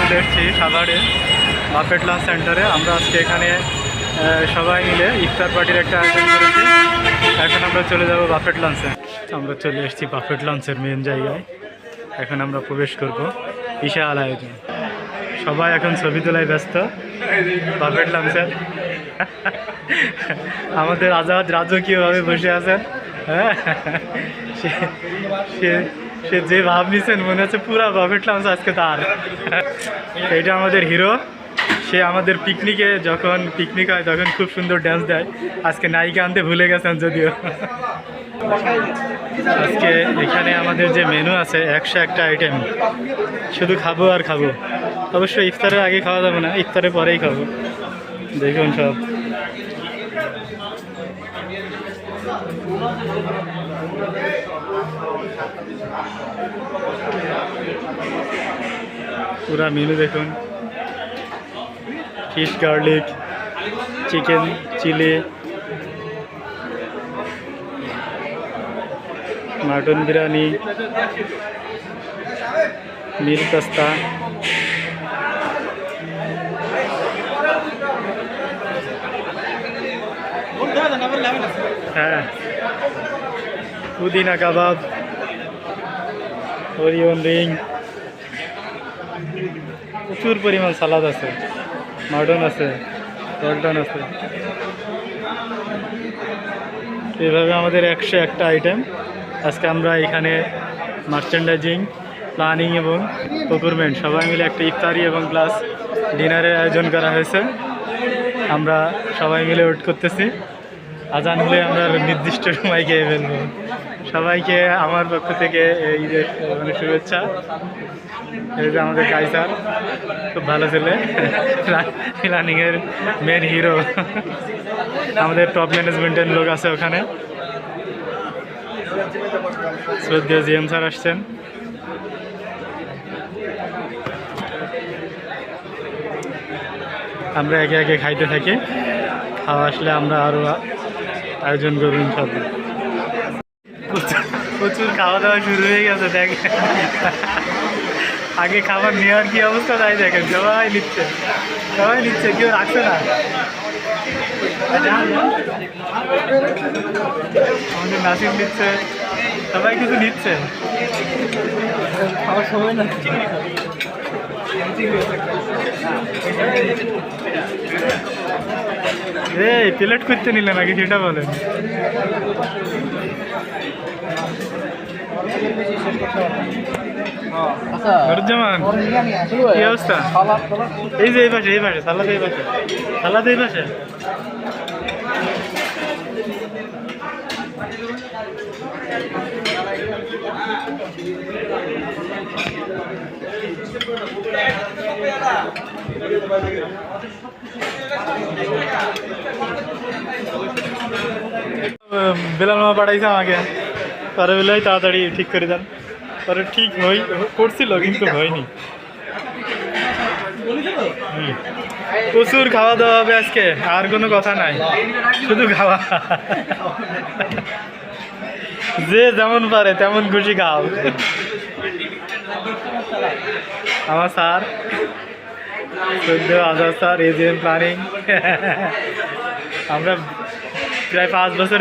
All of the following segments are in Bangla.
চলে এসেছি সাভারে বাফেট লাঞ্চ সেন্টারে। আমরা আজকে এখানে সবাই মিলে ইফতার পার্টির একটা আয়োজন করেছি। এখন আমরা চলে যাব বাফেট লাঞ্চে। আমরা চলে এসেছি বাফেট লাঞ্চের মেন জায়গায়। এখন আমরা প্রবেশ করব। বিশাল আয়োজন, সবাই এখন ছবি তোলায় ব্যস্ত বাফেট লাঞ্চের। আমাদের আজাদ রাজকীয়ভাবে বসে আছেন। হ্যাঁ, সে যে ভাব নিছেন মনে হচ্ছে পুরা বাফেট লাঞ্চ আজকে তার। এটা আমাদের হিরো। সে আমাদের পিকনিকে, যখন পিকনিক হয় তখন খুব সুন্দর ড্যান্স দেয়। আজকে নায়িকা আনতে ভুলে গেছেন যদিও। আজকে এখানে আমাদের যে মেনু আছে 101টা আইটেম, শুধু খাবো আর খাবো। অবশ্যই ইফতারের আগে খাওয়া যাবে না, ইফতারের পরেই খাবো। দেখুন সব পুরা মেনু দেখুন। Fish garlic, chicken chilli, mutton biryani, meal pasta, হ্যাঁ, পুদিনা কাবাব, ওরিয়ন রিং, প্রচুর পরিমাণ সালাদ আছে, মাটন আছে, পল্টন আছে। এইভাবে আমাদের 101টা আইটেম। আজকে আমরা এখানে মার্চেন্ডাইজিং, প্ল্যানিং এবং প্রকুরমেন্ট সবাই মিলে একটা ইফতারি এবং প্লাস ডিনারের আয়োজন করা হয়েছে। আমরা সবাই মিলে ওয়েট করতেছি। আজান হলে আমরা নির্দিষ্ট সময় খেয়ে ফেলবো। সবাইকে আমার পক্ষ থেকে এই যে মানে শুভেচ্ছা। এই যে আমাদের কাইসার, খুব ভালো ছেলে, প্ল্যানিংয়ের মেন হিরো। আমাদের টপ ম্যানেজমেন্টের লোক আছে ওখানে। শ্রদ্ধেয় জিএম স্যার আসছেন। আমরা একে একে খাইতে থাকি। খাওয়া আসলে আমরা আরও আয়োজন করব ইনশাআল্লাহ। প্রচুর খাওয়া দাওয়া শুরু হয়ে গেছে। দেখ, আগে খাবার নেওয়ার কি অবস্থা তাই দেখেন। সবাই নিচ্ছে, সবাই নিচ্ছে, কেউ রাখছে না। আমাদের নাসিম নিচ্ছে, সবাই কিছু নিচ্ছে। খাওয়ার সময় না, এই প্লেট করতে নিলে নাকি সেটা বলেন। নুরুজ্জামান, কি অবস্থা? এই যে এই পাশে, এই পাশে সালাদ, এই পাশে সালাদ, এই পাশে। বেলাল মামা পাঠাইছে আমাকে, পরে বেলায় তাড়াতাড়ি ঠিক করে দেন। পরে ঠিক করছিল কিন্তু হয়নি। প্রচুর খাওয়া দাওয়া হবে আজকে, আর কোনো কথা নাই, শুধু খাওয়া। যে যেমন পারে তেমন খুশি খাও। আমার sir Azad sir, AGM planning. আমরা প্রায় 5 বছর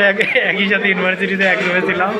একই সাথে ইউনিভার্সিটিতে এক রুমে ছিলাম।